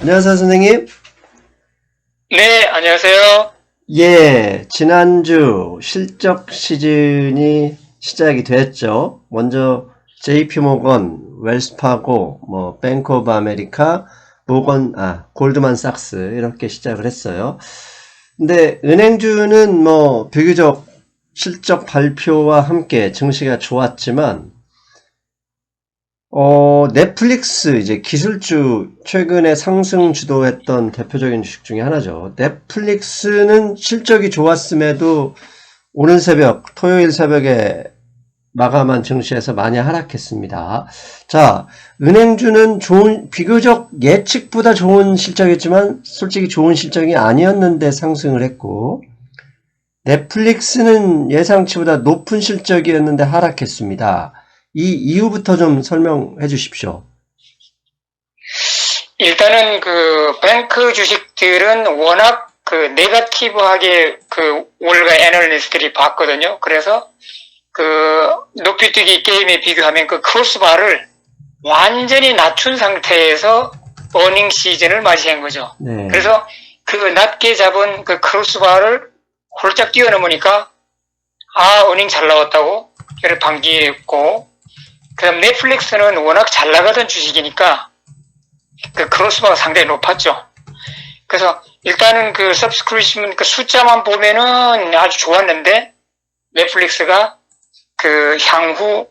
안녕하세요, 선생님. 네, 안녕하세요. 예, 지난주 실적 시즌이 시작이 됐죠. 먼저 JP모건, 웰스파고, 뱅크 오브 아메리카, 골드만삭스 이렇게 시작을 했어요. 근데 은행주는 비교적 실적 발표와 함께 증시가 좋았지만 넷플릭스, 이제 기술주, 최근에 상승 주도했던 대표적인 주식 중에 하나죠. 넷플릭스는 실적이 좋았음에도 오늘 새벽, 토요일 새벽에 마감한 증시에서 많이 하락했습니다. 자, 은행주는 비교적 예측보다 좋은 실적이었지만, 솔직히 좋은 실적이 아니었는데 상승을 했고, 넷플릭스는 예상치보다 높은 실적이었는데 하락했습니다. 이 이유부터 좀 설명해 주십시오. 일단은 뱅크 주식들은 워낙 네거티브하게 월가 애널리스트들이 봤거든요. 그래서 높이뛰기 게임에 비교하면 크로스바를 완전히 낮춘 상태에서 어닝 시즌을 맞이한 거죠. 네. 그래서 낮게 잡은 크로스바를 홀짝 뛰어넘으니까, 어닝 잘 나왔다고, 그래서 반기했고, 그다음 넷플릭스는 워낙 잘 나가던 주식이니까 크로스바가 상당히 높았죠. 그래서 일단은 서브스크립션 숫자만 보면은 아주 좋았는데, 넷플릭스가 향후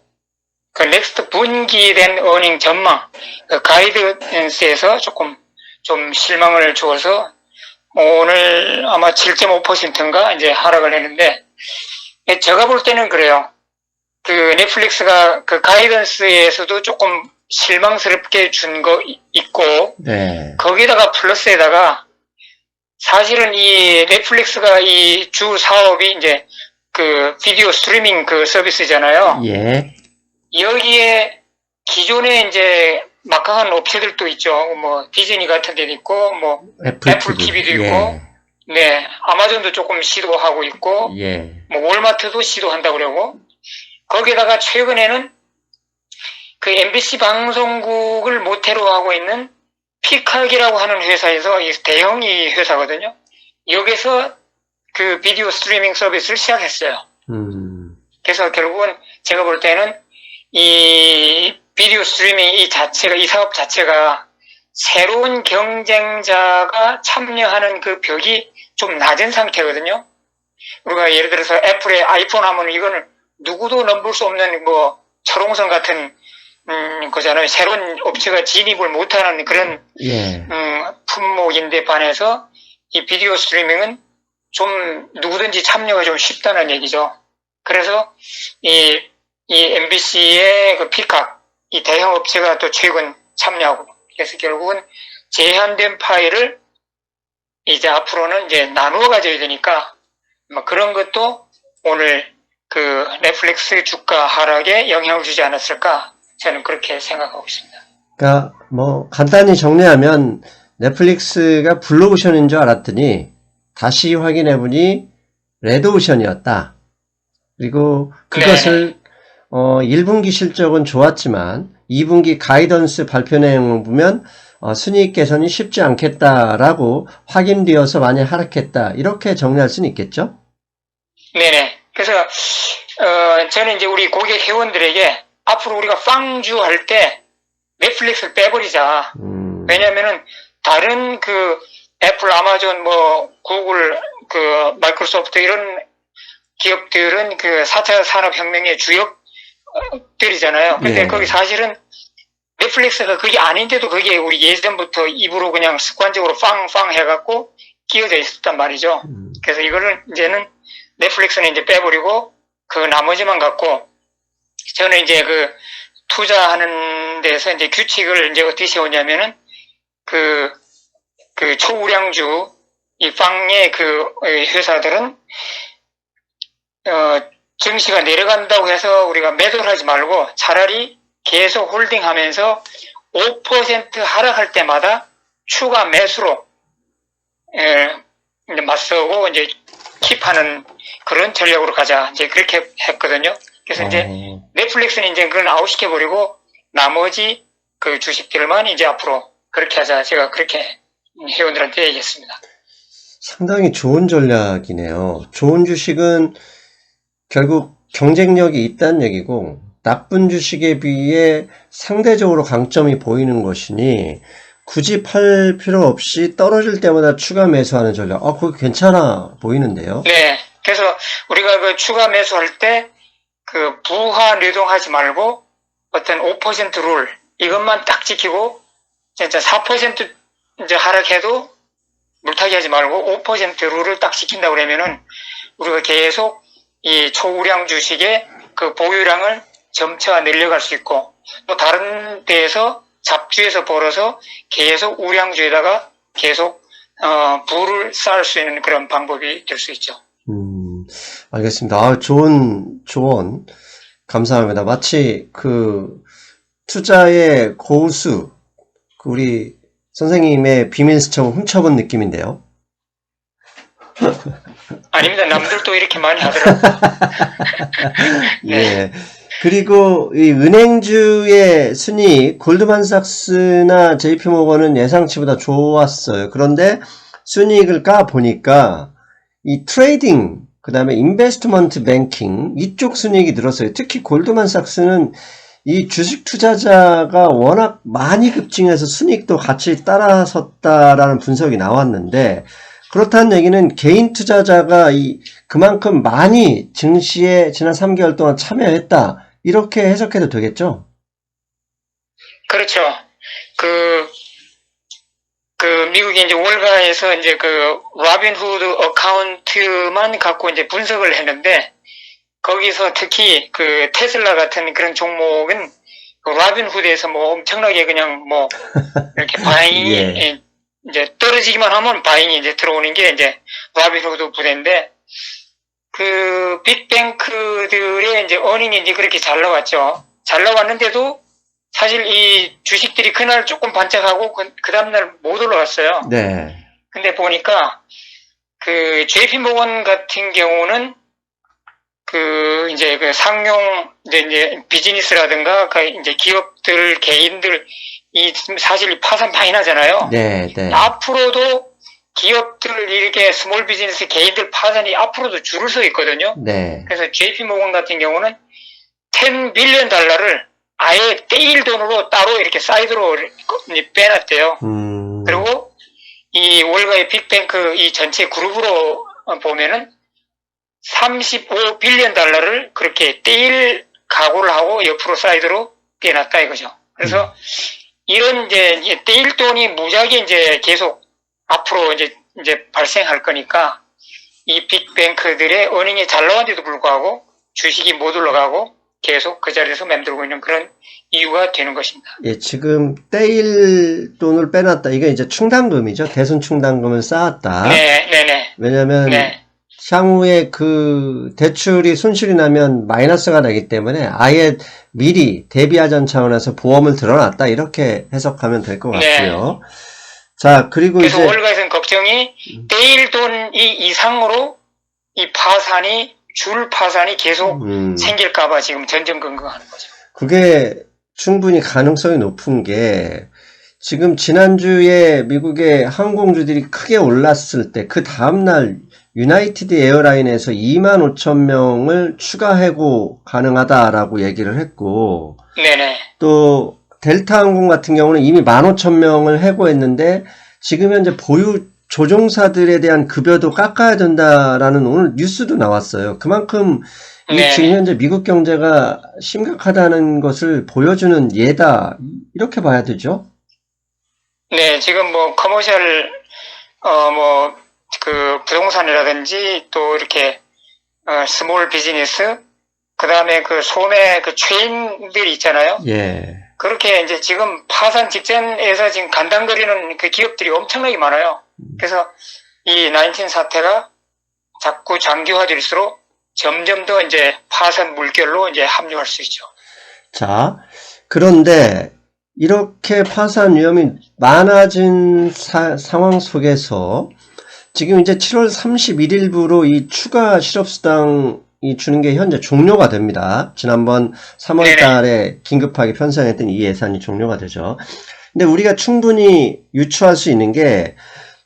넥스트 분기에 된 어닝 전망, 가이던스에서 좀 실망을 주어서 오늘 아마 7.5%인가 이제 하락을 했는데, 제가 볼 때는 그래요. 넷플릭스가 가이던스에서도 조금 실망스럽게 준 거 있고, 네. 거기다가 플러스에다가 사실은 이 넷플릭스가 이 주 사업이 이제 비디오 스트리밍 서비스잖아요. 예. 여기에 기존에 이제 막강한 업체들도 있죠. 디즈니 같은 데도 있고, 애플 TV도 있고, 예. 네, 아마존도 조금 시도하고 있고, 예. 월마트도 시도한다고 그러고, 거기다가 최근에는 MBC 방송국을 모태로 하고 있는 피카기라고 하는 회사에서, 대형이 회사거든요. 여기서 비디오 스트리밍 서비스를 시작했어요. 그래서 결국은 제가 볼 때는 이 비디오 스트리밍 이 사업 자체가 새로운 경쟁자가 참여하는 벽이 좀 낮은 상태거든요. 우리가 예를 들어서 애플의 아이폰 하면 이거는 누구도 넘볼 수 없는 철옹성 같은 거잖아요. 새로운 업체가 진입을 못하는 그런 품목인데 반해서 이 비디오 스트리밍은 좀 누구든지 참여가 좀 쉽다는 얘기죠. 그래서 이 MBC의 피카, 이 대형 업체가 또 최근 참여하고, 그래서 결국은 제한된 파일을 이제 앞으로는 이제 나누어 가져야 되니까 그런 것도 오늘 넷플릭스 주가 하락에 영향을 주지 않았을까, 저는 그렇게 생각하고 있습니다. 그러니까 간단히 정리하면 넷플릭스가 블루오션인 줄 알았더니 다시 확인해보니 레드오션이었다. 그리고 그것을 1분기 실적은 좋았지만 2분기 가이던스 발표 내용을 보면 순이익 개선이 쉽지 않겠다라고 확인되어서 많이 하락했다. 이렇게 정리할 수는 있겠죠? 네네. 그래서 저는 이제 우리 고객 회원들에게 앞으로 우리가 빵주 할 때 넷플릭스를 빼버리자. 왜냐면은 다른 애플, 아마존, 구글, 마이크로소프트 이런 기업들은 4차 산업혁명의 주역들이잖아요. 근데 네. 거기 사실은 넷플릭스가 그게 아닌데도 그게 우리 예전부터 입으로 그냥 습관적으로 빵빵 해갖고 끼어져 있었단 말이죠. 그래서 이거를 이제는 넷플릭스는 이제 빼버리고 나머지만 갖고, 저는 이제 투자하는 데서 이제 규칙을 이제 어떻게 세우냐면은 초우량주 이 빵의 회사들은 증시가 내려간다고 해서 우리가 매도를 하지 말고 차라리 계속 홀딩하면서 5% 하락할 때마다 추가 매수로 이제 맞서고 이제 킵하는 그런 전략으로 가자, 이제 그렇게 했거든요. 그래서 이제 넷플릭스는 이제 그걸 아웃시켜버리고 나머지 주식들만 이제 앞으로 그렇게 하자, 제가 그렇게 회원들한테 얘기했습니다. 상당히 좋은 전략이네요. 좋은 주식은 결국 경쟁력이 있다는 얘기고, 나쁜 주식에 비해 상대적으로 강점이 보이는 것이니, 굳이 팔 필요 없이 떨어질 때마다 추가 매수하는 전략. 그거 괜찮아 보이는데요. 네. 그래서 우리가 그 추가 매수할 때 그 부하 유동하지 말고 어떤 5% 룰 이것만 딱 지키고 진짜 4% 이제 하락해도 물타기 하지 말고 5% 룰을 딱 지킨다 그러면은 우리가 계속 이 초우량 주식의 그 보유량을 점차 늘려갈 수 있고 또 다른 데에서 잡주에서 벌어서 계속 우량주에다가 계속 부를 쌓을 수 있는 그런 방법이 될 수 있죠. 알겠습니다. 좋은 조언 감사합니다. 마치 그 투자의 고수 우리 선생님의 비밀 수첩을 훔쳐본 느낌인데요. 아닙니다. 남들도 이렇게 많이 하더라고요. 네. 예. 그리고 이 은행주의 순이익 골드만삭스나 JP모건은 예상치보다 좋았어요. 그런데 순이익을 까 보니까 이 트레이딩 그다음에 인베스트먼트 뱅킹 이쪽 순이익이 늘었어요. 특히 골드만삭스는 이 주식 투자자가 워낙 많이 급증해서 순이익도 같이 따라섰다라는 분석이 나왔는데 그렇다는 얘기는 개인 투자자가 그만큼 많이 증시에 지난 3개월 동안 참여했다. 이렇게 해석해도 되겠죠? 그렇죠. 미국이 이제 월가에서 이제 그 라빈후드 어카운트만 갖고 이제 분석을 했는데 거기서 특히 그 테슬라 같은 그런 종목은 그 라빈후드에서 뭐 엄청나게 그냥 뭐 이렇게 바잉이 예. 이제 떨어지기만 하면 바잉이 이제 들어오는 게 이제 라빈후드 부대인데 그 빅뱅크들의 이제 어닝이 이제 그렇게 잘 나왔죠. 잘 나왔는데도 사실 이 주식들이 그날 조금 반짝하고 그 다음날 못 올라갔어요. 네. 근데 보니까 그 JP모건 같은 경우는 이제 그 상용 이제 비즈니스라든가 그 이제 기업들 개인들 사실 파산 많이 나잖아요. 네, 네. 앞으로도 기업들 이렇게 스몰 비즈니스 개인들 파산이 앞으로도 줄을 서 있거든요. 네. 그래서 JP모건 같은 경우는 10 빌리언 달러를 아예 떼일 돈으로 따로 이렇게 사이드로 빼놨대요. 그리고 이 월가의 빅뱅크 이 전체 그룹으로 보면은 35 빌리언 달러를 그렇게 떼일 각오를 하고 옆으로 사이드로 빼놨다 이거죠. 그래서 이런 이제 떼일 돈이 무지하게 이제 계속 앞으로 이제 발생할 거니까 이 빅뱅크들의 어닝이 잘 나왔는데도 불구하고 주식이 못 올라가고 계속 그 자리에서 맴돌고 있는 그런 이유가 되는 것입니다. 예, 지금 떼일 돈을 빼놨다. 이게 이제 충당금이죠. 대손 충당금을 쌓았다. 네. 왜냐면 네. 향후에 그 대출이 손실이 나면 마이너스가 되기 때문에 아예 미리 대비하전 차원에서 보험을 들어놨다. 이렇게 해석하면 될 것 같고요. 자, 그리고 그래서 이제 월가에서는 걱정이 떼일 돈 이상으로 이 줄 파산이 계속 생길까봐 지금 전전긍긍하는 거죠. 그게 충분히 가능성이 높은 게 지금 지난주에 미국의 항공주들이 크게 올랐을 때 그 다음날 유나이티드 에어라인에서 25,000명을 추가 해고 가능하다라고 얘기를 했고 네네. 또 델타 항공 같은 경우는 이미 15,000명을 해고했는데 지금 현재 보유 조종사들에 대한 급여도 깎아야 된다라는 오늘 뉴스도 나왔어요. 그만큼 지금 현재 미국 경제가 심각하다는 것을 보여주는 예다 이렇게 봐야 되죠? 네, 지금 뭐 커머셜 그 부동산이라든지 또 이렇게 스몰 비즈니스 그다음에 그 소매 그 체인들 있잖아요. 예. 그렇게 이제 지금 파산 직전에서 지금 간당거리는 그 기업들이 엄청나게 많아요. 그래서 이 19 사태가 자꾸 장기화될수록 점점 더 이제 파산 물결로 이제 합류할 수 있죠. 자, 그런데 이렇게 파산 위험이 많아진 상황 속에서 지금 이제 7월 31일부로 이 추가 실업수당이 주는 게 현재 종료가 됩니다. 지난번 3월 달에 긴급하게 편성했던 이 예산이 종료가 되죠. 근데 우리가 충분히 유추할 수 있는 게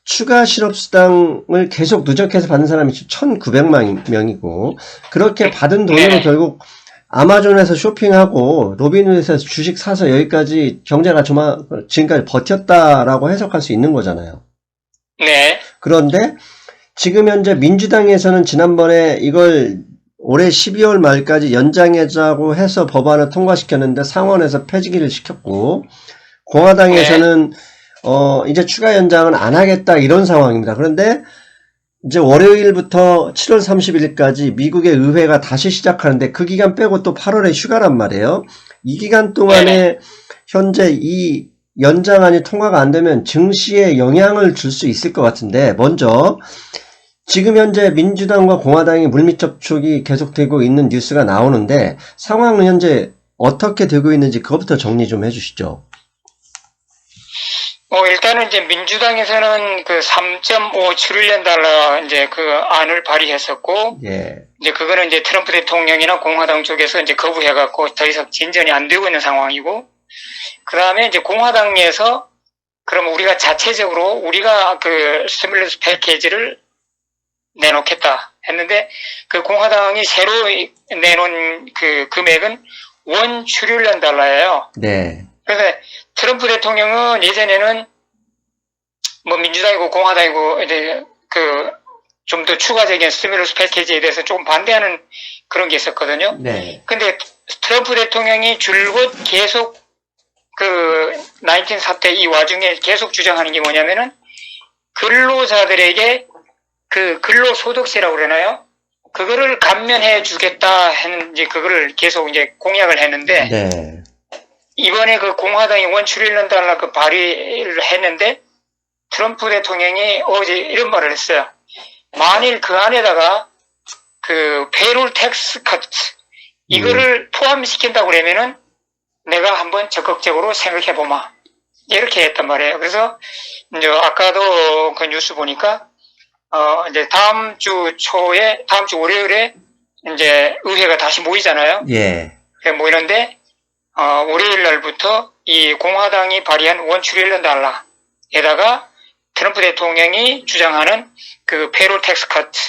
추가 실업수당을 계속 누적해서 받는 사람이 1,900만 명이고 그렇게 받은 돈으로 네. 결국 아마존에서 쇼핑하고 로빈후드에서 주식 사서 여기까지 경제가 지금까지 버텼다라고 해석할 수 있는 거잖아요. 네. 그런데 지금 현재 민주당에서는 지난번에 이걸 올해 12월 말까지 연장하자고 해서 법안을 통과시켰는데 상원에서 폐지기를 시켰고 공화당에서는 이제 추가 연장은 안 하겠다 이런 상황입니다. 그런데 이제 월요일부터 7월 30일까지 미국의 의회가 다시 시작하는데 그 기간 빼고 또 8월에 휴가란 말이에요. 이 기간 동안에 현재 이 연장안이 통과가 안 되면 증시에 영향을 줄 수 있을 것 같은데 먼저 지금 현재 민주당과 공화당이 물밑 접촉이 계속되고 있는 뉴스가 나오는데 상황은 현재 어떻게 되고 있는지 그것부터 정리 좀 해주시죠. 일단은 이제 민주당에서는 그 3.5 트릴리언 달러 이제 그 안을 발의했었고, 예. 이제 그거는 이제 트럼프 대통령이나 공화당 쪽에서 이제 거부해갖고 더 이상 진전이 안 되고 있는 상황이고, 그 다음에 이제 공화당에서 그럼 우리가 자체적으로 우리가 그 스티뮬러스 패키지를 내놓겠다 했는데 그 공화당이 새로 내놓은 그 금액은 1 트릴리언 달러예요. 네. 그래서 트럼프 대통령은 예전에는 뭐 민주당이고 공화당이고 이제 그 좀 더 추가적인 스티뮬러스 패키지에 대해서 조금 반대하는 그런 게 있었거든요. 네. 근데 트럼프 대통령이 줄곧 계속 그 19 사태 이 와중에 계속 주장하는 게 뭐냐면은 근로자들에게 그 근로소득세라고 그러나요? 그거를 감면해 주겠다 했는 이제 그거를 계속 이제 공약을 했는데 네. 이번에 그 공화당이 1 트릴리언 달러 그 발의를 했는데 트럼프 대통령이 어제 이런 말을 했어요. 만일 그 안에다가 그 페이롤 텍스 커트 이거를 포함시킨다고 그러면은 내가 한번 적극적으로 생각해 보마. 이렇게 했단 말이에요. 그래서 이제 아까도 그 뉴스 보니까 이제 다음 주 월요일에 이제 의회가 다시 모이잖아요. 예. 모이는데 월요일 날부터 이 공화당이 발의한 1 트릴리언 달러에다가 트럼프 대통령이 주장하는 그 페이롤 텍스 커트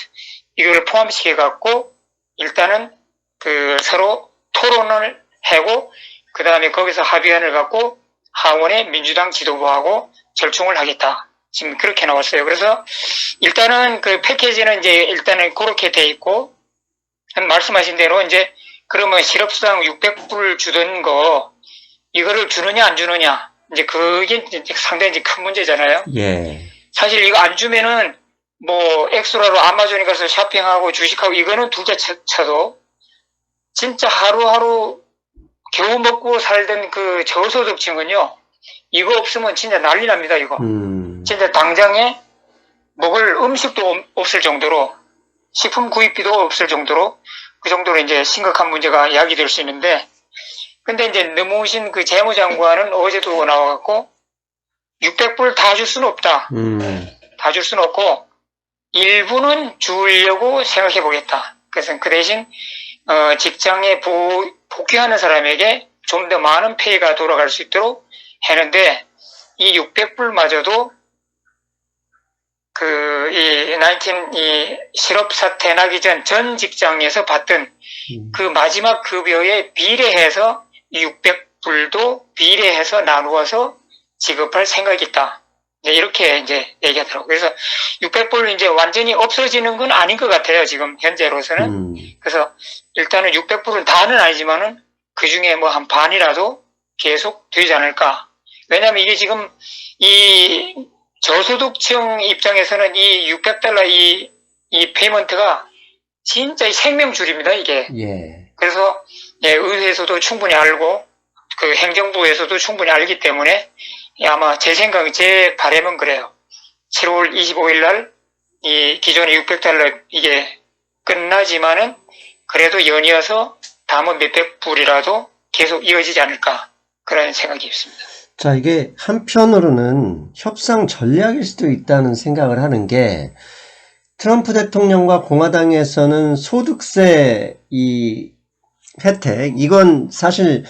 이걸 포함시켜 갖고 일단은 그 서로 토론을 하고 그 다음에 거기서 합의안을 갖고 하원의 민주당 지도부하고 절충을 하겠다. 지금 그렇게 나왔어요. 그래서 일단은 그 패키지는 이제 일단은 그렇게 돼 있고 말씀하신 대로 이제 그러면 실업수당 600불 주던 거 이거를 주느냐 안 주느냐 이제 그게 이제 상당히 이제 큰 문제잖아요. 예. 사실 이거 안 주면은 뭐 엑스트라로 아마존에 가서 쇼핑하고 주식하고 이거는 둘째 쳐도 진짜 하루하루 겨우 먹고 살던 그 저소득층은요 이거 없으면 진짜 난리 납니다. 이거 진짜 당장에 먹을 음식도 없을 정도로 식품 구입비도 없을 정도로 그 정도로 이제 심각한 문제가 야기될 수 있는데 근데 이제 넘어오신 그 재무장관은 어제도 나와갖고 600불 다 줄 수는 없다. 다 줄 수는 없고 일부는 주려고 생각해 보겠다. 그래서 그 대신 직장에 복귀하는 사람에게 좀 더 많은 페이가 돌아갈 수 있도록 했는데 이 600불마저도 이 실업 사태 나기 전 직장에서 받던 그 마지막 급여에 비례해서 600불도 비례해서 나누어서 지급할 생각이 있다. 이렇게 이제 얘기하더라고요. 그래서 600불 이제 완전히 없어지는 건 아닌 것 같아요. 지금 현재로서는. 그래서 일단은 600불은 다는 아니지만은 그 중에 뭐 한 반이라도 계속 되지 않을까. 왜냐면 이게 지금 이 저소득층 입장에서는 이 600달러 이 페이먼트가 진짜 생명줄입니다, 이게. 예. 그래서 의회에서도 충분히 알고 그 행정부에서도 충분히 알기 때문에 아마 제 바람은 그래요. 7월 25일 날 이 기존의 600달러 이게 끝나지만은 그래도 연이어서 다음은 몇백 불이라도 계속 이어지지 않을까 그런 생각이 있습니다. 자, 이게 한편으로는 협상 전략일 수도 있다는 생각을 하는 게 트럼프 대통령과 공화당에서는 소득세 이 혜택 이건 사실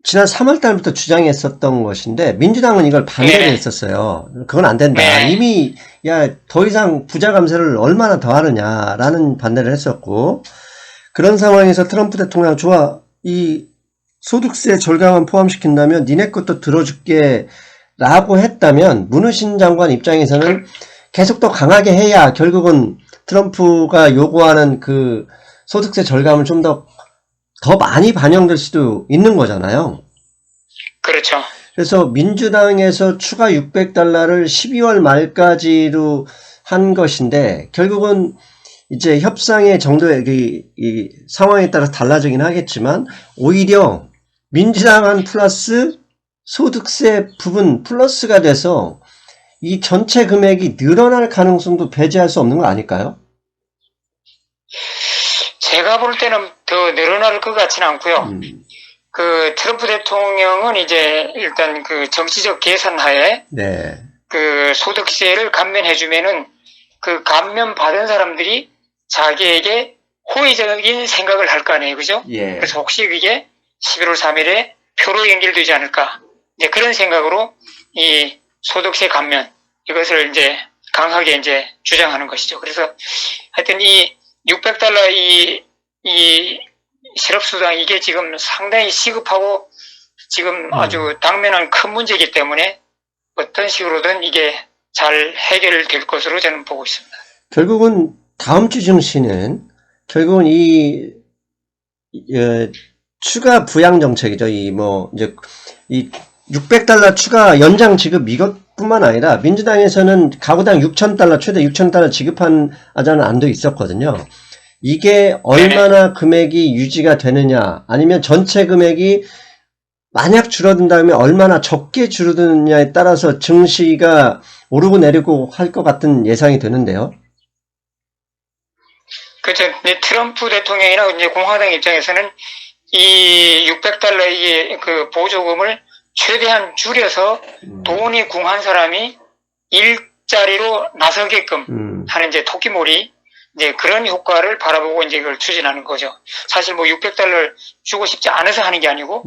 지난 3월 달부터 주장했었던 것인데 민주당은 이걸 반대를 네. 했었어요. 그건 안 된다. 네. 이미 더 이상 부자 감세를 얼마나 더 하느냐라는 반대를 했었고 그런 상황에서 트럼프 대통령 좋아 이 소득세 절감안 포함시킨다면 니네 것도 들어줄게 라고 했다면 문우신 장관 입장에서는 계속 더 강하게 해야 결국은 트럼프가 요구하는 그 소득세 절감을 좀 더 많이 반영될 수도 있는 거잖아요. 그렇죠. 그래서 민주당에서 추가 600달러를 12월 말까지로 한 것인데 결국은 이제 협상의 정도의 이 상황에 따라서 달라지긴 하겠지만 오히려 민주당안 플러스 소득세 부분 플러스가 돼서 이 전체 금액이 늘어날 가능성도 배제할 수 없는 거 아닐까요? 제가 볼 때는 더 늘어날 것 같지는 않고요. 그 트럼프 대통령은 이제 일단 그 정치적 계산하에 네. 그 소득세를 감면해주면은 그 감면 받은 사람들이 자기에게 호의적인 생각을 할 거 아니에요, 그죠? 예. 그래서 혹시 그게 11월 3일에 표로 연결되지 않을까? 이제 그런 생각으로 이 소득세 감면 이것을 이제 강하게 이제 주장하는 것이죠. 그래서 하여튼 이 600달러 이 실업수당 이게 지금 상당히 시급하고 지금 아주 당면한 큰 문제이기 때문에 어떤 식으로든 이게 잘 해결될 것으로 저는 보고 있습니다. 결국은 다음 주 증시는 결국은 이 추가 부양 정책이죠. 이제 이 600달러 추가 연장 지급 이것뿐만 아니라 민주당에서는 가구당 6,000달러 최대 6,000달러 지급하자는 안도 있었거든요. 이게 얼마나 금액이 유지가 되느냐 아니면 전체 금액이 만약 줄어든다면 얼마나 적게 줄어드느냐에 따라서 증시가 오르고 내리고 할 것 같은 예상이 되는데요. 그렇죠. 트럼프 대통령이나 이제 공화당 입장에서는 이 600달러의 그 보조금을 최대한 줄여서 돈이 궁한 사람이 일자리로 나서게끔 하는 이제 토끼몰이 이제 그런 효과를 바라보고 이제 이걸 추진하는 거죠. 사실 뭐 600달러를 주고 싶지 않아서 하는 게 아니고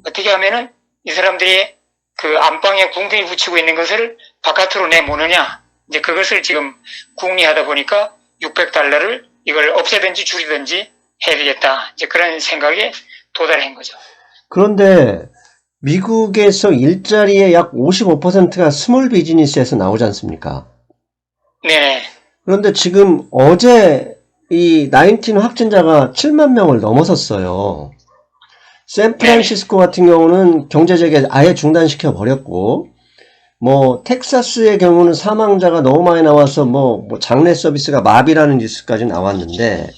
어떻게 하면은 이 사람들이 그 안방에 궁둥이 붙이고 있는 것을 바깥으로 내모느냐 이제 그것을 지금 궁리하다 보니까 600달러를 이걸 없애든지 줄이든지 해야 되겠다. 이제 그런 생각에 도달한 거죠. 그런데 미국에서 일자리의 약 55%가 스몰 비즈니스에서 나오지 않습니까? 네. 그런데 지금 어제 이 19 확진자가 7만 명을 넘어섰어요. 샌프란시스코 같은 경우는 경제재개 아예 중단시켜 버렸고, 뭐 텍사스의 경우는 사망자가 너무 많이 나와서 뭐 장례 서비스가 마비라는 뉴스까지 나왔는데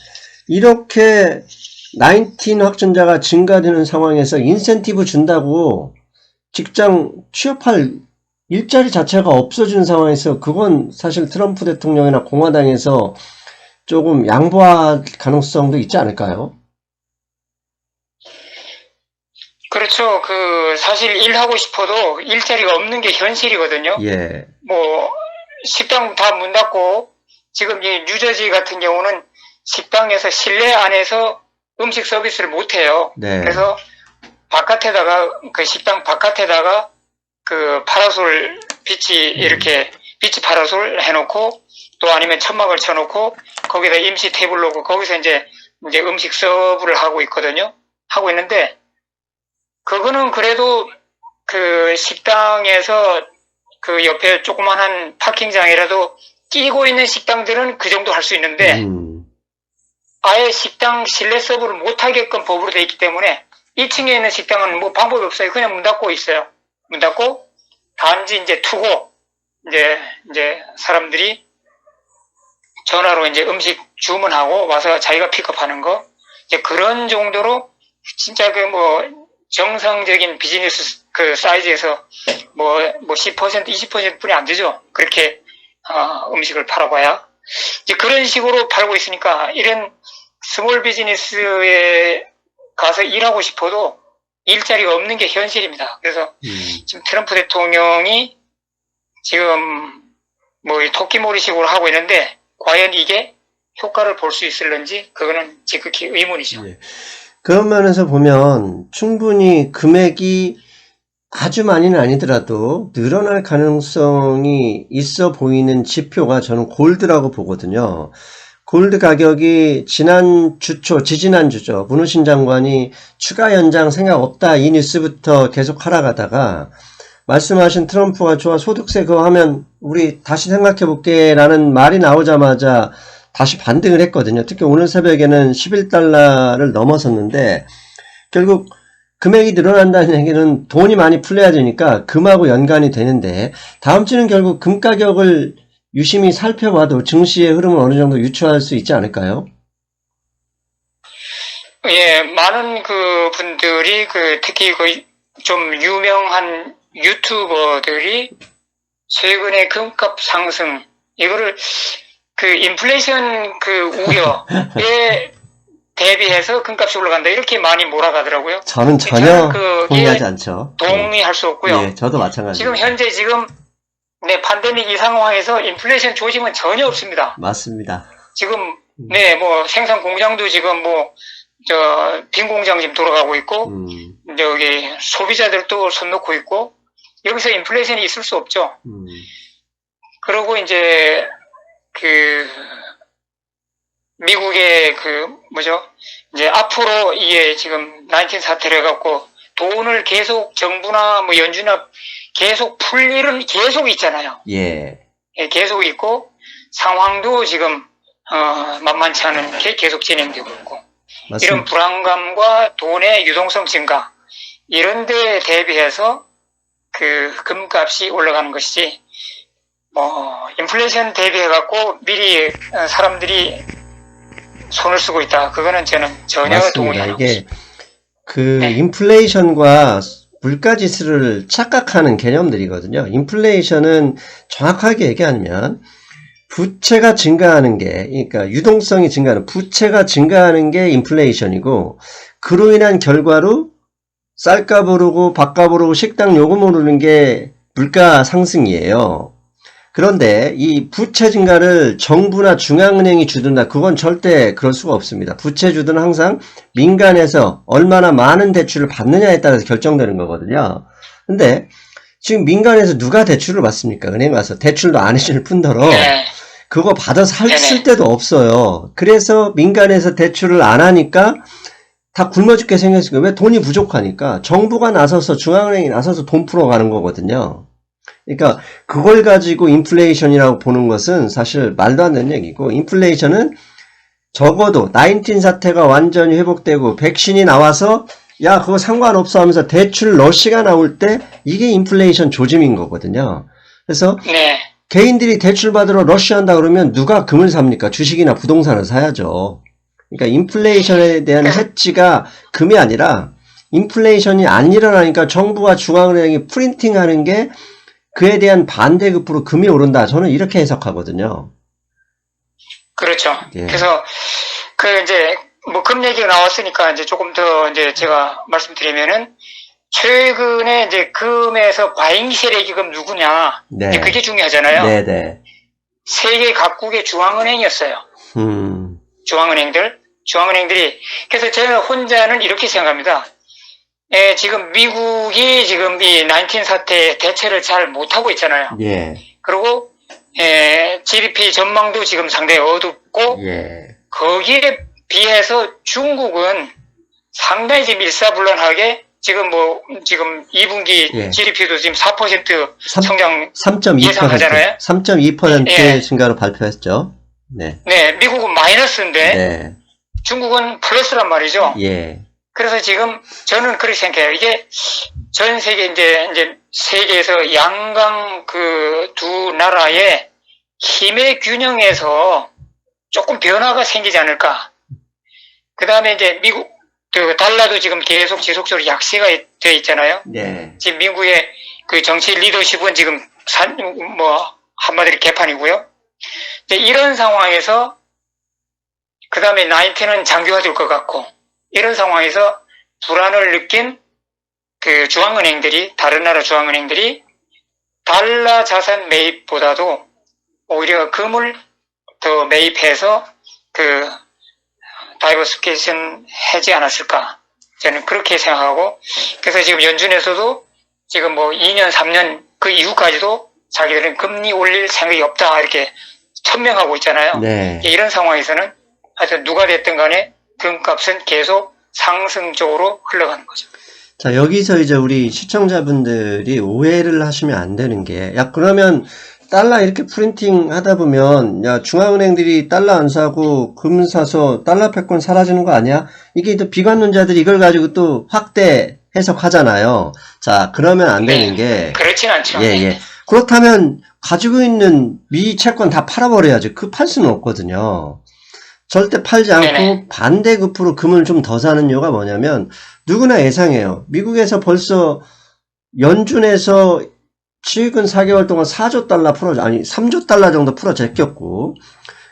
이렇게 19 확진자가 증가되는 상황에서 인센티브 준다고 직장 취업할 일자리 자체가 없어지는 상황에서 그건 사실 트럼프 대통령이나 공화당에서 조금 양보할 가능성도 있지 않을까요? 그렇죠. 그 사실 일하고 싶어도 일자리가 없는 게 현실이거든요. 예. 뭐 식당 다 문 닫고 지금 이 뉴저지 같은 경우는 식당에서 실내 안에서 음식 서비스를 못 해요. 네. 그래서 바깥에다가 그 식당 바깥에다가 그 파라솔 빛이 이렇게 빛이 파라솔 해놓고 또 아니면 천막을 쳐놓고 거기다 임시 테이블 놓고 거기서 이제 음식 서브를 하고 있거든요. 하고 있는데 그거는 그래도 그 식당에서 그 옆에 조그만한 파킹장이라도 끼고 있는 식당들은 그 정도 할 수 있는데 아예 식당 실내 서브를 못하게끔 법으로 돼 있기 때문에 2층에 있는 식당은 뭐 방법이 없어요. 그냥 문 닫고 있어요. 문 닫고 단지 이제 투고 이제 사람들이 전화로 이제 음식 주문하고 와서 자기가 픽업하는 거 이제 그런 정도로 진짜 그 뭐 정상적인 비즈니스 그 사이즈에서 뭐 10% 20%뿐이 안 되죠. 그렇게 음식을 팔아봐야 이제 그런 식으로 팔고 있으니까 이런 스몰 비즈니스에 가서 일하고 싶어도 일자리가 없는 게 현실입니다. 그래서 지금 트럼프 대통령이 지금 뭐 토끼몰이식으로 하고 있는데 과연 이게 효과를 볼 수 있을런지 그거는 지극히 의문이죠. 예. 그런 면에서 보면 충분히 금액이 아주 많이는 아니더라도 늘어날 가능성이 있어 보이는 지표가 저는 골드라고 보거든요. 골드 가격이 지지난주죠. 문우신 장관이 추가 연장 생각 없다 이 뉴스부터 계속 하락하다가 말씀하신 트럼프가 좋아 소득세 그거 하면 우리 다시 생각해 볼게 라는 말이 나오자마자 다시 반등을 했거든요. 특히 오늘 새벽에는 11달러를 넘어섰는데 결국 금액이 늘어난다는 얘기는 돈이 많이 풀려야 되니까 금하고 연관이 되는데 다음 주는 결국 금 가격을 유심히 살펴봐도 증시의 흐름을 어느 정도 유추할 수 있지 않을까요? 예, 많은 그 분들이 특히 좀 유명한 유튜버들이 최근에 금값 상승 이거를 인플레이션 우려에 대비해서 금값이 올라간다 이렇게 많이 몰아가더라고요. 저는 전혀 동의하지 않죠. 동의할 수 없고요. 예, 저도 마찬가지입니다. 지금 현재 팬데믹 이 상황에서 인플레이션 조짐은 전혀 없습니다. 맞습니다. 지금 생산 공장도 지금 빈 공장 지금 돌아가고 있고 여기 소비자들도 손 놓고 있고 여기서 인플레이션이 있을 수 없죠. 그리고 이제 미국의 이제 앞으로 이게 지금 19 사태를 해갖고 돈을 계속 정부나 연준이나 계속 풀 일은 계속 있잖아요. 예. 계속 있고 상황도 지금 만만치 않은 게 계속 진행되고 있고 맞습니다. 이런 불안감과 돈의 유동성 증가 이런 데 대비해서 금값이 올라가는 것이지 인플레이션 대비해갖고 미리 사람들이 손을 쓰고 있다. 그거는 저는 전혀 동의 안 하고 있습니다. 이게 인플레이션과 물가지수를 착각하는 개념들이거든요. 인플레이션은 정확하게 얘기하면 부채가 증가하는 게, 그러니까 유동성이 증가하는, 부채가 증가하는 게 인플레이션이고, 그로 인한 결과로 쌀값 오르고, 밥값 오르고, 식당 요금 오르는 게 물가 상승이에요. 그런데 이 부채 증가를 정부나 중앙은행이 주든다. 그건 절대 그럴 수가 없습니다. 부채 주든 항상 민간에서 얼마나 많은 대출을 받느냐에 따라서 결정되는 거거든요. 근데 지금 민간에서 누가 대출을 받습니까? 은행 가서 대출도 안 해줄 뿐더러 그거 받아서 쓸 데도 없어요. 그래서 민간에서 대출을 안 하니까 다 굶어 죽게 생겼으니까 왜 돈이 부족하니까 정부가 나서서 중앙은행이 나서서 돈 풀어가는 거거든요. 그러니까 그걸 가지고 인플레이션이라고 보는 것은 사실 말도 안 되는 얘기고 인플레이션은 적어도 19 사태가 완전히 회복되고 백신이 나와서 야 그거 상관없어 하면서 대출 러시가 나올 때 이게 인플레이션 조짐인 거거든요. 그래서 개인들이 대출 받으러 러시한다 그러면 누가 금을 삽니까? 주식이나 부동산을 사야죠. 그러니까 인플레이션에 대한 해치가 금이 아니라 인플레이션이 안 일어나니까 정부와 중앙은행이 프린팅하는 게 그에 대한 반대급부로 금이 오른다. 저는 이렇게 해석하거든요. 그렇죠. 그래서 이제 금 얘기가 나왔으니까 이제 조금 더 이제 제가 말씀드리면은 최근에 이제 금에서 과잉 세력이 그럼 누구냐? 이제 그게 중요하잖아요. 네네. 세계 각국의 중앙은행이었어요. 중앙은행들이 그래서 제가 혼자는 이렇게 생각합니다. 지금 미국이 지금 이 19 사태 대처를 잘 못하고 있잖아요. 그리고 GDP 전망도 지금 상당히 어둡고 거기에 비해서 중국은 상당히 지금 일사불란하게 지금 지금 2분기 GDP도 지금 4% 성장 3.2% 예상하잖아요. 3.2% 증가로 발표했죠. 미국은 마이너스인데 중국은 플러스란 말이죠. 그래서 지금 저는 그렇게 생각해요. 이게 전 세계 이제 세계에서 양강 두 나라의 힘의 균형에서 조금 변화가 생기지 않을까. 그 다음에 이제 미국 달러도 지금 계속 지속적으로 약세가 되어 있잖아요. 지금 미국의 정치 리더십은 지금 한마디로 개판이고요. 이제 이런 상황에서 그 다음에 19는 장기화될 것 같고. 이런 상황에서 불안을 느낀 다른 나라 중앙은행들이 달러 자산 매입보다도 오히려 금을 더 매입해서 다이버시피케이션 하지 않았을까. 저는 그렇게 생각하고, 그래서 지금 연준에서도 지금 뭐 2년, 3년 그 이후까지도 자기들은 금리 올릴 생각이 없다 이렇게 천명하고 있잖아요. 네. 이런 상황에서는 하여튼 누가 됐든 간에 금값은 계속 상승적으로 흘러가는 거죠. 자, 여기서 이제 우리 시청자분들이 오해를 하시면 안 되는 게, 야, 그러면 달러 이렇게 프린팅 하다 보면, 야, 중앙은행들이 달러 안 사고 금 사서 달러 패권 사라지는 거 아니야? 이게 또 비관론자들이 이걸 가지고 또 확대 해석하잖아요. 자, 그러면 안 되는 게, 그렇진 않죠. 예, 예. 그렇다면 가지고 있는 미 채권 다 팔아버려야지. 그 팔 수는 없거든요. 절대 팔지 않고 네네. 반대급부로 금을 좀 더 사는 이유가 뭐냐면 누구나 예상해요. 미국에서 벌써 연준에서 최근 4개월 동안 4조 달러 아니 3조 달러 정도 풀어 제꼈고,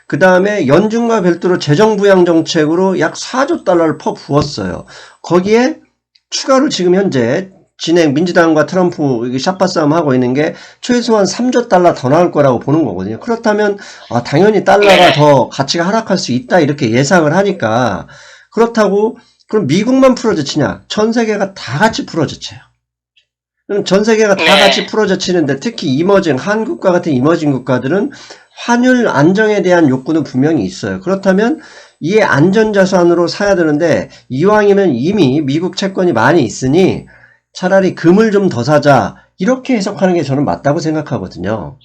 그 다음에 연준과 별도로 재정부양 정책으로 약 4조 달러를 퍼 부었어요. 거기에 추가로 지금 현재 민주당과 트럼프 샷바 싸움 하고 있는 게 최소한 3조 달러 더 나올 거라고 보는 거거든요. 그렇다면 당연히 달러가 더 가치가 하락할 수 있다 이렇게 예상을 하니까, 그렇다고 그럼 미국만 풀어젖히냐? 전 세계가 다 같이 풀어젖혀요. 그럼 전 세계가 다 같이 풀어젖히는데 특히 한국과 같은 이머징 국가들은 환율 안정에 대한 욕구는 분명히 있어요. 그렇다면 이에 안전자산으로 사야 되는데 이왕이면 이미 미국 채권이 많이 있으니 차라리 금을 좀 더 사자 이렇게 해석하는 게 저는 맞다고 생각하거든요.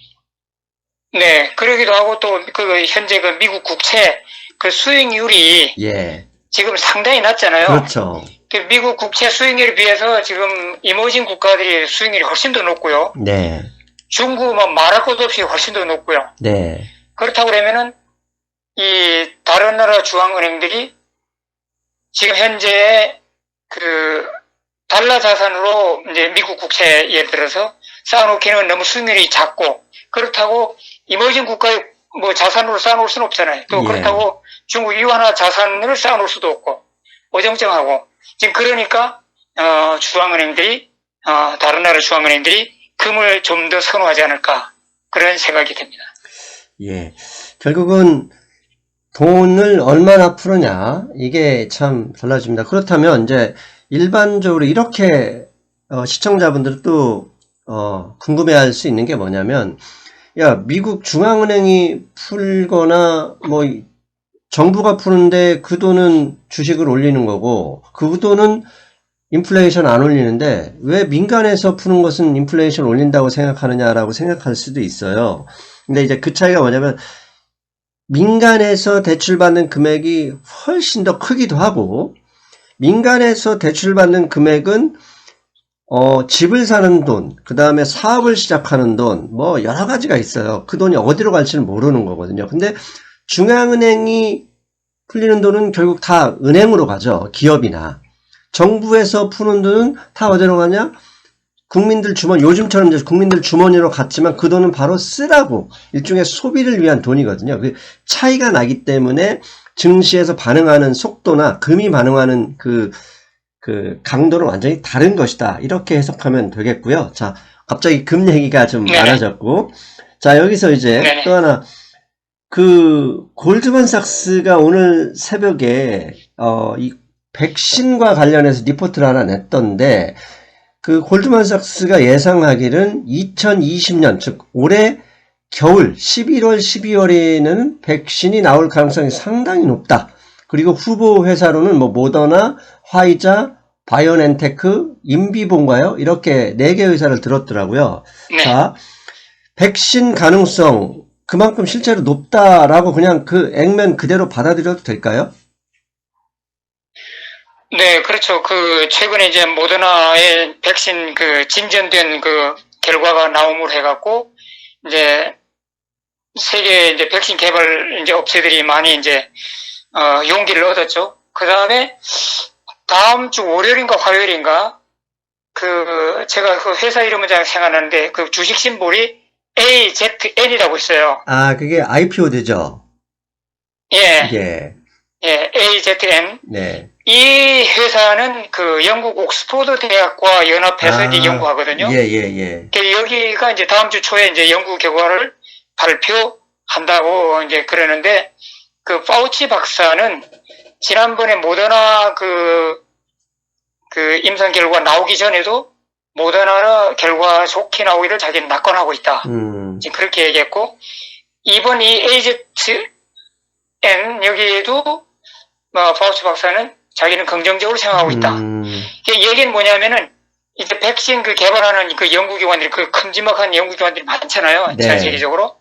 네, 그러기도 하고 또 그 현재 그 미국 국채 그 수익률이 예, 지금 상당히 낮잖아요. 그렇죠. 그 미국 국채 수익률에 비해서 지금 이머징 국가들이 수익률이 훨씬 더 높고요. 네, 중국은 말할 것도 없이 훨씬 더 높고요. 네, 그렇다고 그러면은 이 다른 나라 중앙은행들이 지금 현재 그 달러 자산으로 이제 미국 국채 예를 들어서 쌓아놓기는 너무 수익률이 작고, 그렇다고 이머징 국가의 뭐 자산으로 쌓아놓을 수는 없잖아요. 또 예. 그렇다고 중국 이완화 자산을 쌓아놓을 수도 없고 어정쩡하고, 지금 그러니까 중앙은행들이 다른 나라 중앙은행들이 금을 좀 더 선호하지 않을까 그런 생각이 듭니다. 예. 결국은 돈을 얼마나 풀느냐 이게 참 달라집니다. 그렇다면 이제 일반적으로 이렇게 시청자분들은 또 궁금해할 수 있는 게 뭐냐면, 야, 미국 중앙은행이 풀거나 뭐 정부가 푸는데 그 돈은 주식을 올리는 거고 그 돈은 인플레이션 안 올리는데 왜 민간에서 푸는 것은 인플레이션 올린다고 생각하느냐라고 생각할 수도 있어요. 근데 이제 그 차이가 뭐냐면 민간에서 대출받는 금액이 훨씬 더 크기도 하고, 민간에서 대출받는 금액은 집을 사는 돈, 그 다음에 사업을 시작하는 돈, 뭐 여러 가지가 있어요. 그 돈이 어디로 갈지는 모르는 거거든요. 근데 중앙은행이 풀리는 돈은 결국 다 은행으로 가죠. 기업이나. 정부에서 푸는 돈은 다 어디로 가냐? 국민들 주머니, 요즘처럼 이제 국민들 주머니로 갔지만 그 돈은 바로 쓰라고, 일종의 소비를 위한 돈이거든요. 그 차이가 나기 때문에 증시에서 반응하는 속도나 금이 반응하는 그 강도는 완전히 다른 것이다. 이렇게 해석하면 되겠고요. 자, 갑자기 금 얘기가 좀 많아졌고. 자, 여기서 이제 또 하나, 골드만삭스가 오늘 새벽에, 이 백신과 관련해서 리포트를 하나 냈던데, 골드만삭스가 예상하기는 2020년, 즉, 올해 겨울 11월, 12월에는 백신이 나올 가능성이 상당히 높다. 그리고 후보 회사로는 뭐 모더나, 화이자, 바이오엔테크, 인비본가요? 이렇게 4개 회사를 들었더라고요. 네. 자, 백신 가능성 그만큼 실제로 높다라고 그냥 그 액면 그대로 받아들여도 될까요? 네, 그렇죠. 최근에 이제 모더나의 백신 진전된 결과가 나옴으로 해갖고, 이제, 세계 이제 백신 개발 이제 업체들이 많이 이제, 용기를 얻었죠. 그 다음에, 다음 주 월요일인가 화요일인가, 제가 회사 이름은 잘 생각나는데, 주식 심볼이 AZN이라고 있어요. 아, 그게 IPO 되죠? 예. 예. 예, AZN. 네. 이 회사는 영국 옥스포드 대학과 연합해서 이제 연구하거든요. 예. 여기가 이제 다음 주 초에 이제 연구 결과를 발표한다고 이제 그러는데, 파우치 박사는 지난번에 모더나 그 임상 결과 나오기 전에도 모더나 결과 좋게 나오기를 자기는 낙관하고 있다. 지금 그렇게 얘기했고, 이번 이 AZN 여기에도 파우치 박사는 자기는 긍정적으로 생각하고 있다. 이 얘기는 뭐냐면은 이제 백신 그 개발하는 그 연구기관들이 그 큼지막한 연구기관들이 많잖아요. 네. 전 세계적으로.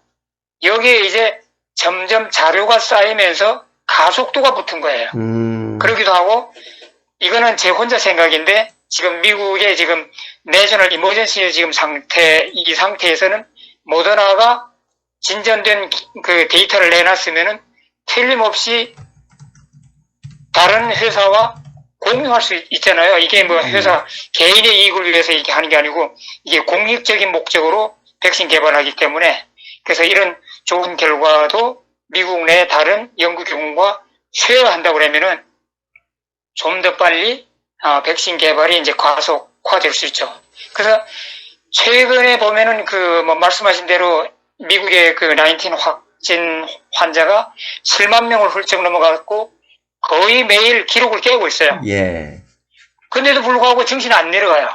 여기에 이제 점점 자료가 쌓이면서 가속도가 붙은 거예요. 그러기도 하고, 이거는 제 혼자 생각인데, 지금 미국의 지금 내셔널 이머전시 지금 이 상태에서는 모더나가 진전된 그 데이터를 내놨으면은 틀림없이 다른 회사와 공유할 수 있잖아요. 이게 뭐 회사 개인의 이익을 위해서 이렇게 하는 게 아니고 이게 공익적인 목적으로 백신 개발하기 때문에, 그래서 이런 좋은 결과도 미국 내 다른 연구기관과 쉐어한다고 그러면은 좀 더 빨리 백신 개발이 이제 가속화될 수 있죠. 그래서 최근에 보면은 그 뭐 말씀하신 대로 미국의 그 19 확진 환자가 7만 명을 훌쩍 넘어갔고 거의 매일 기록을 깨고 있어요. 예. 근데도 불구하고 증시는 안 내려가요.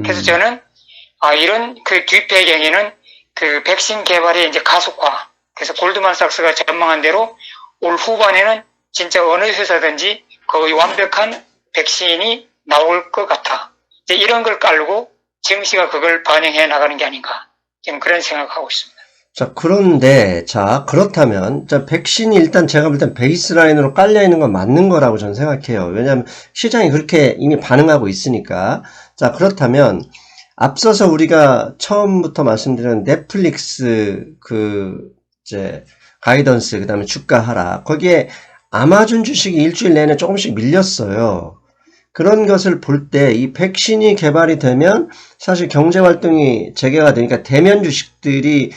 그래서 저는 이런 그 뒷배경에는 그 백신 개발의 이제 가속화. 그래서 골드만삭스가 전망한 대로 올 후반에는 진짜 어느 회사든지 거의 완벽한 백신이 나올 것 같아. 이제 이런 걸 깔고 증시가 그걸 반영해 나가는 게 아닌가. 지금 그런 생각하고 있습니다. 자, 그런데, 자, 그렇다면, 자, 백신이 일단 제가 볼 땐 베이스라인으로 깔려 있는 건 맞는 거라고 저는 생각해요. 왜냐하면 시장이 그렇게 이미 반응하고 있으니까. 자, 그렇다면, 앞서서 우리가 처음부터 말씀드린 넷플릭스 이제, 가이던스, 그 다음에 주가 하락. 거기에 아마존 주식이 일주일 내내 조금씩 밀렸어요. 그런 것을 볼 때 이 백신이 개발이 되면 사실 경제활동이 재개가 되니까 대면 주식들이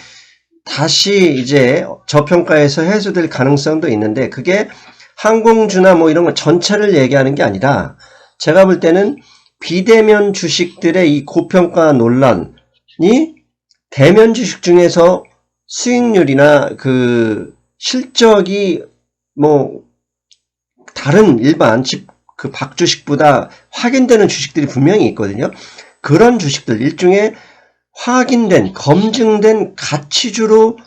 다시 이제 저평가에서 해소될 가능성도 있는데, 그게 항공주나 뭐 이런 거 전체를 얘기하는 게 아니라 제가 볼 때는 비대면 주식들의 이 고평가 논란이 대면 주식 중에서 수익률이나 그 실적이 뭐 다른 일반 그 박주식보다 확인되는 주식들이 분명히 있거든요. 그런 주식들, 일종의 확인된, 검증된 가치주로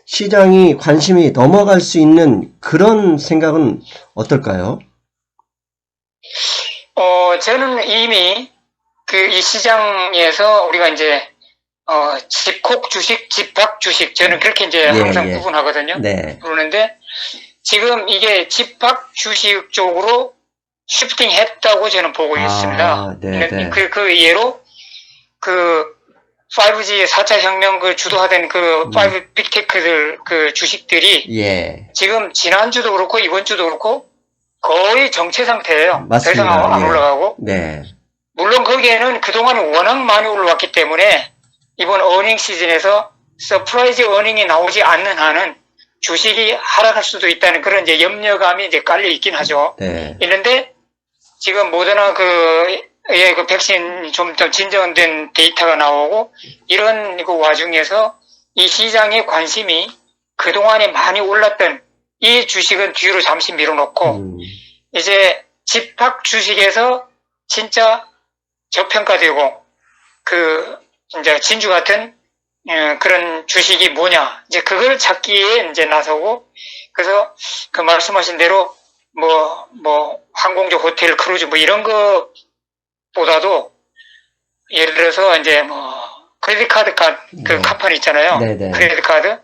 시장이 관심이 넘어갈 수 있는 그런 생각은 어떨까요? 저는 이미 이 시장에서 우리가 이제 집콕 주식, 집박 주식, 저는 그렇게 이제 항상 구분하거든요. 네. 그러는데 지금 이게 집박 주식 쪽으로 시프팅 했다고 저는 보고 있습니다. 네. 그 예로 5G 4차 혁명 주도하던 5 빅테크들 주식들이 지금 지난주도 그렇고 이번주도 그렇고 거의 정체 상태예요. 더 이상 안 올라가고. 네. 물론 거기에는 그동안 워낙 많이 올라왔기 때문에 이번 어닝 시즌에서 서프라이즈 어닝이 나오지 않는 한은 주식이 하락할 수도 있다는 그런 이제 염려감이 이제 깔려 있긴 하죠. 네. 있는데 지금 모더나 그 백신 좀 진정된 데이터가 나오고 이런 그 와중에서 이 시장의 관심이 그동안에 많이 올랐던 이 주식은 뒤로 잠시 밀어놓고 이제 집합 주식에서 진짜 저평가되고 이제 진주 같은 그런 주식이 뭐냐 이제 그걸 찾기에 이제 나서고, 그래서 그 말씀하신 대로 뭐 항공주, 호텔, 크루즈 뭐 이런 거보다도 예를 들어서 이제 크레딧 카드 카판 있잖아요. 네네. 크레딧 카드.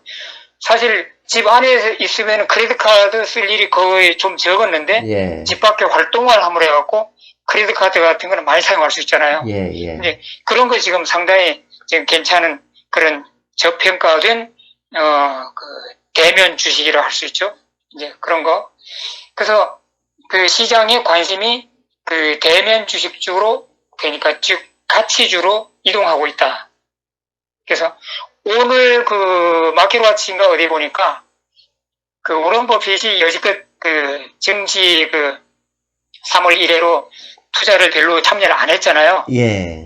사실 집 안에 있으면 크레딧 카드 쓸 일이 거의 좀 적었는데 집 밖에 활동을 함으로 해갖고 크레딧 카드 같은 거는 많이 사용할 수 있잖아요. 이제 그런 거 지금 상당히 지금 괜찮은 그런 저평가된 대면 주식이라 할 수 있죠. 이제 그런 거. 그래서 그 시장의 관심이 그 대면 주식 쪽으로, 그러니까 즉 가치주로 이동하고 있다. 그래서 오늘 마켓워치인가 어디 보니까 워런 버핏이 여지껏 증시 3월 1회로 투자를 별로 참여를 안 했잖아요.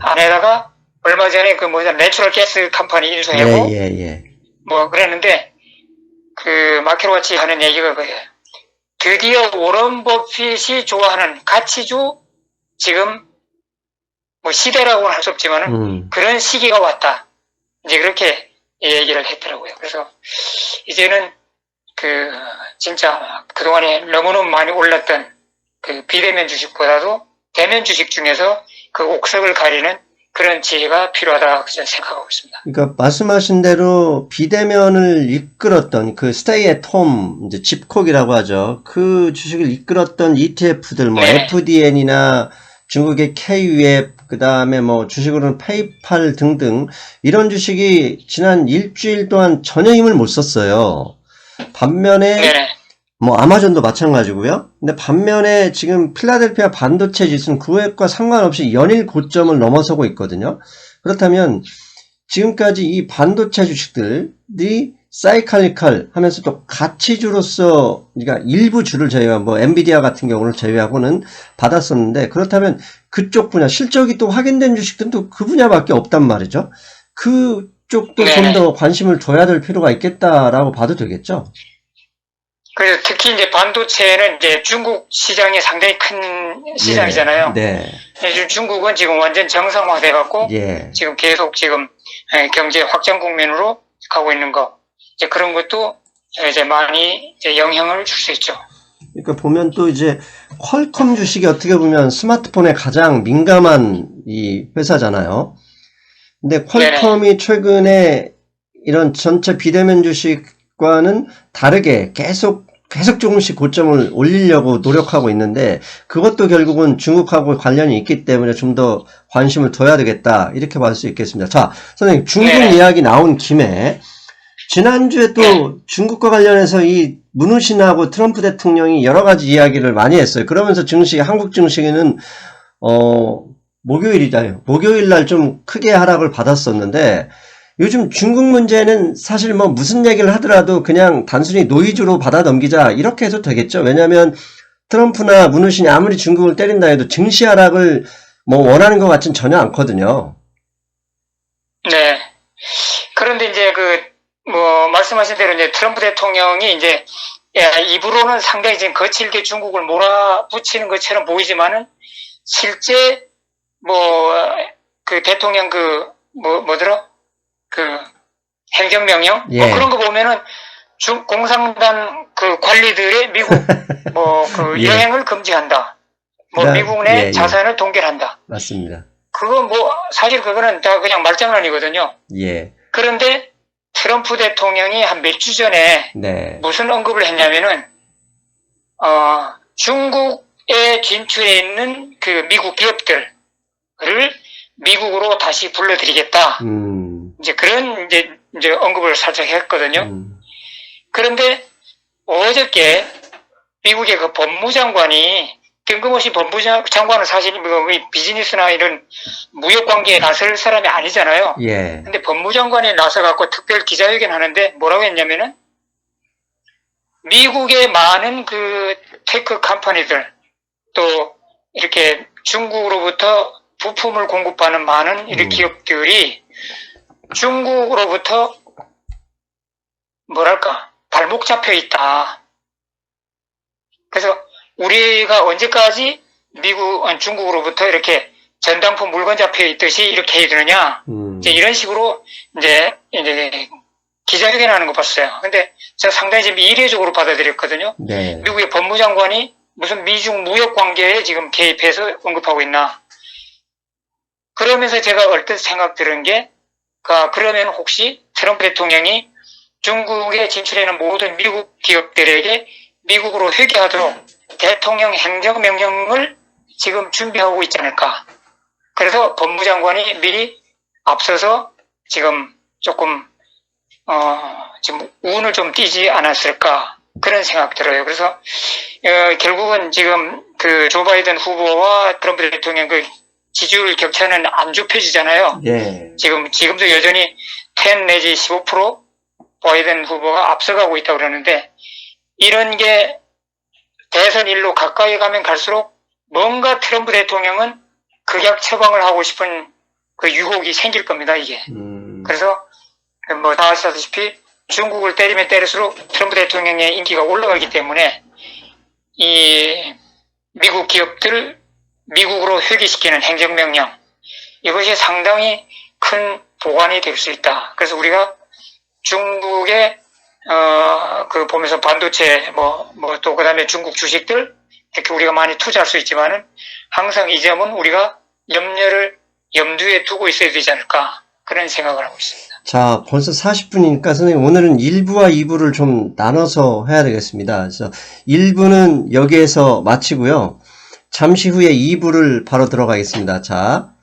안 해다가 얼마 전에 내추럴 가스 컴퍼니 인수하고 뭐 그랬는데 마켓워치 하는 얘기가 그거예요. 드디어 워런 버핏이 좋아하는 가치주 지금 뭐 시대라고는 할 수 없지만은 그런 시기가 왔다. 이제 그렇게 얘기를 했더라고요. 그래서 이제는 그 진짜 그동안에 너무너무 많이 올랐던 그 비대면 주식보다도 대면 주식 중에서 그 옥석을 가리는 그런 지혜가 필요하다고 저는 생각하고 있습니다. 그러니까 말씀하신 대로 비대면을 이끌었던 그 스테이 앳 홈 이제 집콕이라고 하죠. 그 주식을 이끌었던 ETF들 뭐 네. FDN이나 중국의 KUF 그다음에 뭐 주식으로는 페이팔 등등 이런 주식이 지난 일주일 동안 전혀 힘을 못 썼어요. 반면에 네네. 뭐 아마존도 마찬가지고요. 근데 반면에 지금 필라델피아 반도체 지수는 그것과 상관없이 연일 고점을 넘어서고 있거든요. 그렇다면 지금까지 이 반도체 주식들이 사이클리컬 하면서 또 가치주로서 그러니까 일부 주를 제외한 뭐 엔비디아 같은 경우를 제외하고는 받았었는데 그렇다면 그쪽 분야 실적이 또 확인된 주식들은 또 그 분야밖에 없단 말이죠. 그쪽도 좀 더 관심을 둬야 될 필요가 있겠다라고 봐도 되겠죠. 그래서 특히 이제 반도체는 이제 중국 시장이 상당히 큰 시장이잖아요. 네. 지금 중국은 지금 완전 정상화돼 갖고 예. 지금 계속 지금 경제 확장 국면으로 가고 있는 거. 이제 그런 것도 이제 많이 이제 영향을 줄 수 있죠. 그러니까 보면 또 이제 퀄컴 주식이 어떻게 보면 스마트폰에 가장 민감한 이 회사잖아요. 근데 퀄컴이 최근에 이런 전체 비대면 주식과는 다르게 계속 조금씩 고점을 올리려고 노력하고 있는데 그것도 결국은 중국하고 관련이 있기 때문에 좀 더 관심을 둬야 되겠다 이렇게 볼 수 있겠습니다. 자, 선생님 중국 이야기 나온 김에 지난주에 또 중국과 관련해서 이 문우신하고 트럼프 대통령이 여러 가지 이야기를 많이 했어요. 그러면서 증시, 한국 증시는 목요일 날 좀 크게 하락을 받았었는데 요즘 중국 문제는 사실 뭐 무슨 얘기를 하더라도 그냥 단순히 노이즈로 받아 넘기자 이렇게 해도 되겠죠. 왜냐하면 트럼프나 문우신이 아무리 중국을 때린다 해도 증시 하락을 뭐 원하는 것 같진 전혀 않거든요. 네. 그런데 이제 뭐 말씀하신 대로 이제 트럼프 대통령이 이제 입으로는 상당히 지금 거칠게 중국을 몰아붙이는 것처럼 보이지만은 실제 뭐 그 대통령 뭐더라? 행정명령? 예. 뭐 그런 거 보면은 공산당 그 관리들의 미국 예. 여행을 금지한다. 뭐 미국 내 자산을 동결한다. 맞습니다. 그거 뭐 사실 그거는 다 그냥 말장난이거든요. 예. 그런데 트럼프 대통령이 한 몇 주 전에 무슨 언급을 했냐면은 중국에 진출해 있는 그 미국 기업들을 미국으로 다시 불러들이겠다. 이제 그런 이제 언급을 살짝 했거든요. 그런데 어저께 미국의 그 법무장관이 뜬금없이 법무장관은 사실 비즈니스나 이런 무역 관계에 나설 사람이 아니잖아요. 예. 근데 법무장관이 나서갖고 특별 기자회견 하는데 뭐라고 했냐면은 미국의 많은 그 테크 컴퍼니들 또 이렇게 중국으로부터 부품을 공급하는 많은 이런 기업들이 중국으로부터 뭐랄까 발목 잡혀 있다. 그래서 우리가 언제까지 중국으로부터 이렇게 전당포 물건 잡혀 있듯이 이렇게 해야 되느냐. 이제 이런 식으로 이제 기자회견 하는 거 봤어요. 근데 제가 상당히 지금 이례적으로 받아들였거든요. 네. 미국의 법무장관이 무슨 미중 무역 관계에 지금 개입해서 언급하고 있나. 그러면서 제가 얼뜻 생각 들은 게, 그러면 혹시 트럼프 대통령이 중국에 진출하는 모든 미국 기업들에게 미국으로 회귀하도록 대통령 행정명령을 지금 준비하고 있지 않을까. 그래서 법무장관이 미리 앞서서 지금 조금 지금 운을 좀 띄지 않았을까 그런 생각 들어요. 그래서 결국은 지금 그 조 바이든 후보와 트럼프 대통령 그 지지율 격차는 안 좁혀지잖아요. 예. 지금도 여전히 10 내지 15% 바이든 후보가 앞서가고 있다고 그러는데 이런 게 대선 일로 가까이 가면 갈수록 뭔가 트럼프 대통령은 극약 처방을 하고 싶은 그 유혹이 생길 겁니다, 이게. 그래서 뭐 다 아시다시피 중국을 때리면 때릴수록 트럼프 대통령의 인기가 올라가기 때문에 이 미국 기업들을 미국으로 회귀시키는 행정명령, 이것이 상당히 큰 보완이 될 수 있다. 그래서 우리가 중국의 보면서 반도체 또 그다음에 중국 주식들 이렇게 우리가 많이 투자할 수 있지만은 항상 이 점은 우리가 염두에 두고 있어야 되지 않을까, 그런 생각을 하고 있습니다. 자, 벌써 40분이니까 선생님 오늘은 1부와 2부를 좀 나눠서 해야 되겠습니다. 그래서 1부는 여기에서 마치고요. 잠시 후에 2부를 바로 들어가겠습니다. 자,